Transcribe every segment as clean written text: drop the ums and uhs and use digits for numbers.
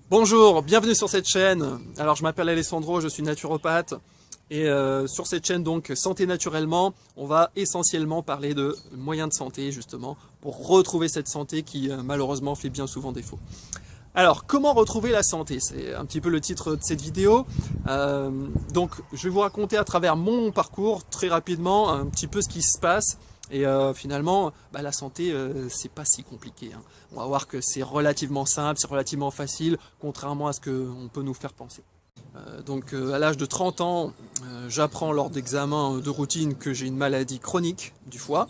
Bonjour, bienvenue sur cette chaîne. Alors je m'appelle Alessandro, je suis naturopathe et sur cette chaîne donc Santé Naturellement, on va essentiellement parler de moyens de santé justement pour retrouver cette santé qui malheureusement fait bien souvent défaut. Alors comment retrouver la santé? C'est un petit peu le titre de cette vidéo. Donc je vais vous raconter à travers mon parcours très rapidement un petit peu ce qui se passe. Et finalement, la santé, c'est pas si compliqué, hein. On va voir que c'est relativement simple, c'est relativement facile, contrairement à ce qu'on peut nous faire penser. À l'âge de 30 ans, j'apprends lors d'examens de routine que j'ai une maladie chronique du foie.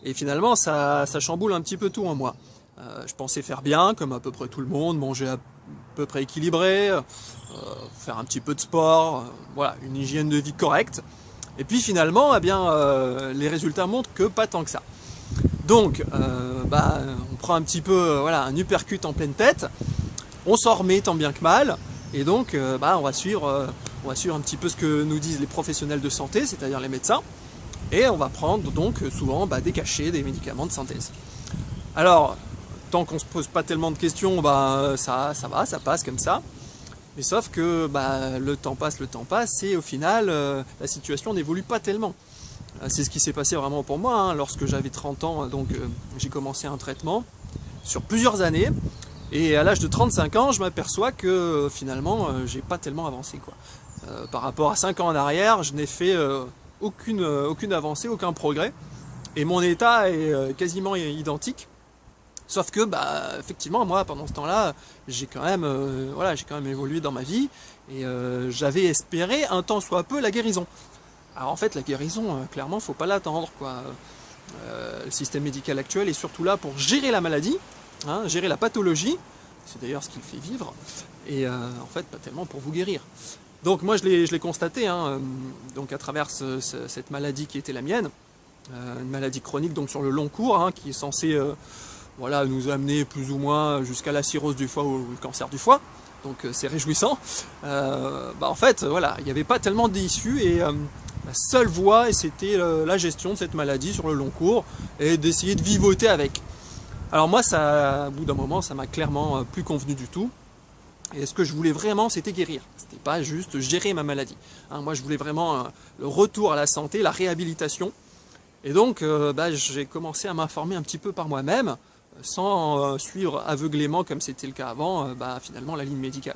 Et finalement, ça chamboule un petit peu tout en moi. Je pensais faire bien, comme à peu près tout le monde, manger à peu près équilibré, faire un petit peu de sport, voilà, une hygiène de vie correcte. Et puis finalement, les résultats montrent que pas tant que ça. Donc, on prend un petit peu un uppercut en pleine tête, on s'en remet tant bien que mal, et donc on va suivre un petit peu ce que nous disent les professionnels de santé, c'est-à-dire les médecins, et on va prendre donc souvent des cachets, des médicaments de synthèse. Alors, tant qu'on se pose pas tellement de questions, ça va, ça passe comme ça. Mais sauf que le temps passe et au final la situation n'évolue pas tellement. C'est ce qui s'est passé vraiment pour moi, hein. Lorsque j'avais 30 ans, j'ai commencé un traitement sur plusieurs années. Et à l'âge de 35 ans, je m'aperçois que finalement j'ai pas tellement avancé, quoi. Par rapport à 5 ans en arrière, je n'ai fait aucune avancée, aucun progrès. Et mon état est quasiment identique. Sauf que, effectivement, moi, pendant ce temps-là, j'ai quand même évolué dans ma vie et j'avais espéré un tant soit peu la guérison. Alors en fait, la guérison, clairement, faut pas l'attendre, quoi. Le système médical actuel est surtout là pour gérer la maladie, hein, gérer la pathologie. C'est d'ailleurs ce qu'il fait vivre. Et en fait, pas tellement pour vous guérir. Donc moi, je l'ai constaté, hein, donc à travers cette maladie qui était la mienne, une maladie chronique donc sur le long cours, hein, qui est censée nous amener plus ou moins jusqu'à la cirrhose du foie ou le cancer du foie. Donc c'est réjouissant. En fait, il n'y avait pas tellement d'issue et la seule voie, c'était la gestion de cette maladie sur le long cours et d'essayer de vivoter avec. Alors moi, au bout d'un moment, ça m'a clairement plus convenu du tout. Et ce que je voulais vraiment, c'était guérir. C'était pas juste gérer ma maladie, hein. Moi, je voulais vraiment le retour à la santé, la réhabilitation. Et donc, j'ai commencé à m'informer un petit peu par moi-même, sans suivre aveuglément comme c'était le cas avant, finalement la ligne médicale.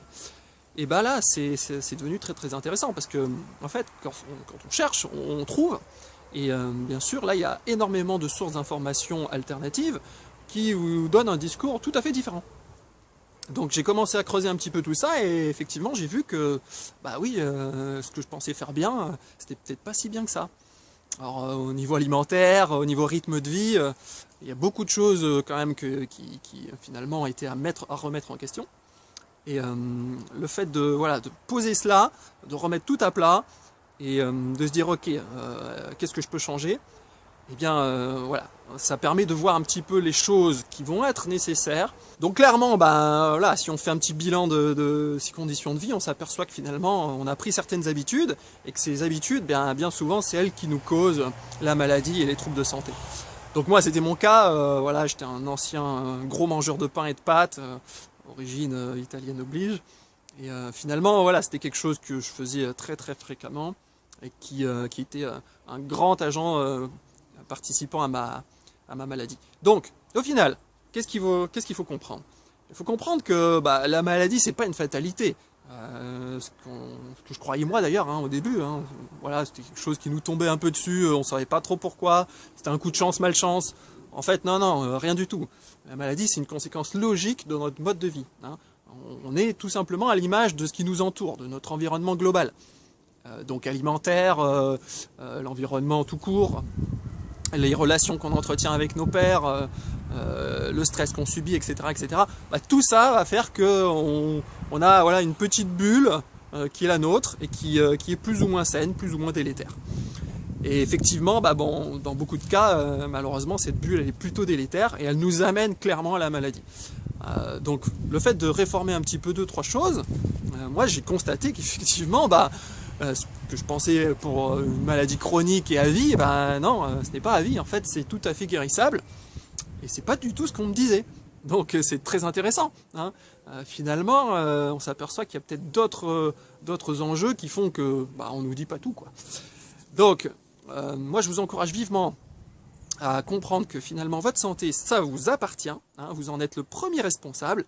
Et là, c'est devenu très très intéressant parce que, en fait, quand on cherche, on trouve. Et bien sûr, là, il y a énormément de sources d'informations alternatives qui vous donnent un discours tout à fait différent. Donc j'ai commencé à creuser un petit peu tout ça et effectivement, j'ai vu que, ce que je pensais faire bien, c'était peut-être pas si bien que ça. Alors au niveau alimentaire, au niveau rythme de vie, il y a beaucoup de choses quand même qui finalement ont été à remettre en question. Et le fait de poser cela, de remettre tout à plat et de se dire ok, qu'est-ce que je peux changer? Eh bien ça permet de voir un petit peu les choses qui vont être nécessaires. Donc clairement, si on fait un petit bilan de ces conditions de vie, on s'aperçoit que finalement on a pris certaines habitudes et que ces habitudes, bien souvent, c'est elles qui nous causent la maladie et les troubles de santé. Donc moi, c'était mon cas. J'étais un ancien gros mangeur de pain et de pâtes, origine italienne oblige. Et finalement, c'était quelque chose que je faisais très très fréquemment et qui était un grand agent participant à ma maladie. Donc, au final, qu'est-ce qu'il faut comprendre? Il faut comprendre que la maladie, c'est pas une fatalité. Ce que je croyais moi d'ailleurs, hein, au début, hein, c'était quelque chose qui nous tombait un peu dessus, on savait pas trop pourquoi, c'était un coup de chance, malchance. En fait, non, rien du tout. La maladie, c'est une conséquence logique de notre mode de vie, hein. On est tout simplement à l'image de ce qui nous entoure, de notre environnement global. Donc alimentaire, l'environnement tout court, les relations qu'on entretient avec nos pairs, le stress qu'on subit, etc., etc. Tout ça va faire qu'on a une petite bulle qui est la nôtre et qui est plus ou moins saine, plus ou moins délétère. Et effectivement, dans beaucoup de cas, malheureusement, cette bulle elle est plutôt délétère et elle nous amène clairement à la maladie. Donc le fait de réformer un petit peu 2-3 choses, moi j'ai constaté qu'effectivement, ce que je pensais pour une maladie chronique et à vie, non, ce n'est pas à vie, en fait c'est tout à fait guérissable et c'est pas du tout ce qu'on me disait. Donc c'est très intéressant, hein. Finalement, on s'aperçoit qu'il y a peut-être d'autres enjeux qui font que on nous dit pas tout, quoi. Donc, moi je vous encourage vivement à comprendre que finalement votre santé, ça vous appartient, hein, vous en êtes le premier responsable.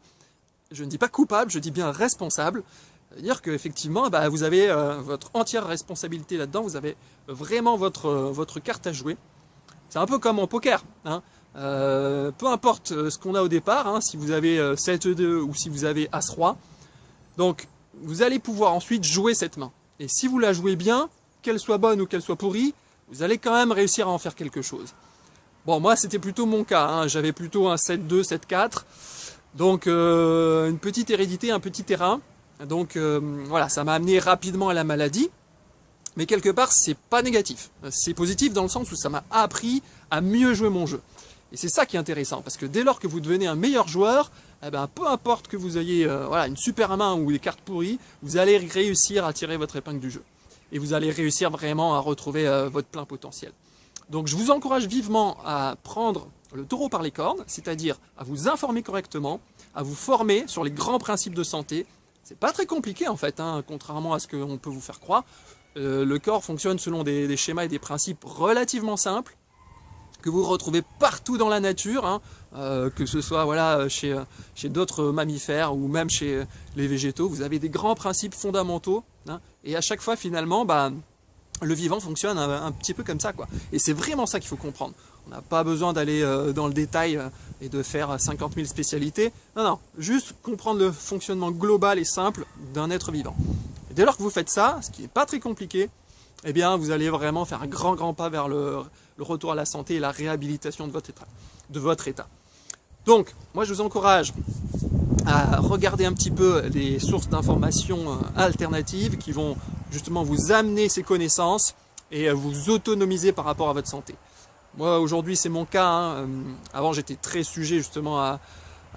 Je ne dis pas coupable, je dis bien responsable. C'est-à-dire qu'effectivement, vous avez votre entière responsabilité là-dedans, vous avez vraiment votre carte à jouer. C'est un peu comme en poker, hein. Peu importe ce qu'on a au départ, hein, si vous avez 7-2 ou si vous avez As-Roi, donc vous allez pouvoir ensuite jouer cette main. Et si vous la jouez bien, qu'elle soit bonne ou qu'elle soit pourrie, vous allez quand même réussir à en faire quelque chose. Bon, moi c'était plutôt mon cas, hein, j'avais plutôt un 7-2, 7-4, donc une petite hérédité, un petit terrain, donc voilà, ça m'a amené rapidement à la maladie. Mais quelque part, c'est pas négatif. C'est positif dans le sens où ça m'a appris à mieux jouer mon jeu. Et c'est ça qui est intéressant, parce que dès lors que vous devenez un meilleur joueur, peu importe que vous ayez une super main ou des cartes pourries, vous allez réussir à tirer votre épingle du jeu. Et vous allez réussir vraiment à retrouver votre plein potentiel. Donc je vous encourage vivement à prendre le taureau par les cornes, c'est-à-dire à vous informer correctement, à vous former sur les grands principes de santé. C'est pas très compliqué en fait, hein, contrairement à ce qu'on peut vous faire croire. Le corps fonctionne selon des schémas et des principes relativement simples que vous retrouvez partout dans la nature, hein, que ce soit chez d'autres mammifères ou même chez les végétaux. Vous avez des grands principes fondamentaux, hein, et à chaque fois finalement le vivant fonctionne un petit peu comme ça, quoi. Et c'est vraiment ça qu'il faut comprendre. On n'a pas besoin d'aller dans le détail et de faire 50 000 spécialités. Non, juste comprendre le fonctionnement global et simple d'un être vivant. Et dès lors que vous faites ça, ce qui n'est pas très compliqué, eh bien vous allez vraiment faire un grand pas vers le retour à la santé et la réhabilitation de votre état. Donc, moi je vous encourage à regarder un petit peu les sources d'informations alternatives qui vont justement vous amener ces connaissances et vous autonomiser par rapport à votre santé. Moi aujourd'hui c'est mon cas, hein. Avant j'étais très sujet justement à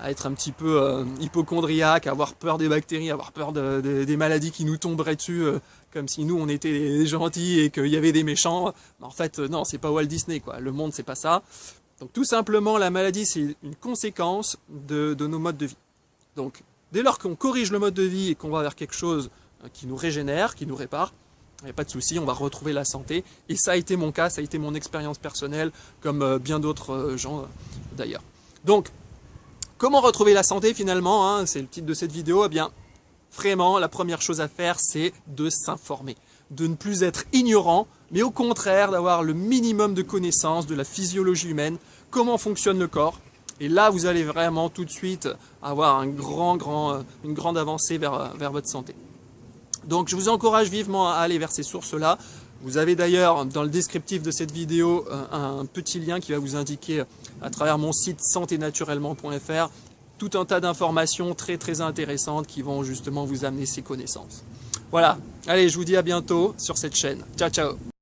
être un petit peu hypocondriaque, à avoir peur des bactéries, à avoir peur des maladies qui nous tomberaient dessus, comme si nous on était des gentils et qu'il y avait des méchants. Mais en fait non, c'est pas Walt Disney, quoi. Le monde c'est pas ça. Donc tout simplement la maladie c'est une conséquence de nos modes de vie. Donc dès lors qu'on corrige le mode de vie et qu'on va vers quelque chose qui nous régénère, qui nous répare, il n'y a pas de souci, on va retrouver la santé. Et ça a été mon cas, ça a été mon expérience personnelle, comme bien d'autres gens d'ailleurs. Donc, comment retrouver la santé finalement, hein, c'est le titre de cette vidéo. Eh bien, vraiment, la première chose à faire, c'est de s'informer. De ne plus être ignorant, mais au contraire, d'avoir le minimum de connaissances de la physiologie humaine, comment fonctionne le corps. Et là, vous allez vraiment tout de suite avoir une grande avancée vers votre santé. Donc je vous encourage vivement à aller vers ces sources-là. Vous avez d'ailleurs dans le descriptif de cette vidéo un petit lien qui va vous indiquer à travers mon site santénaturellement.fr tout un tas d'informations très intéressantes qui vont justement vous amener ces connaissances. Voilà, allez, je vous dis à bientôt sur cette chaîne. Ciao, ciao!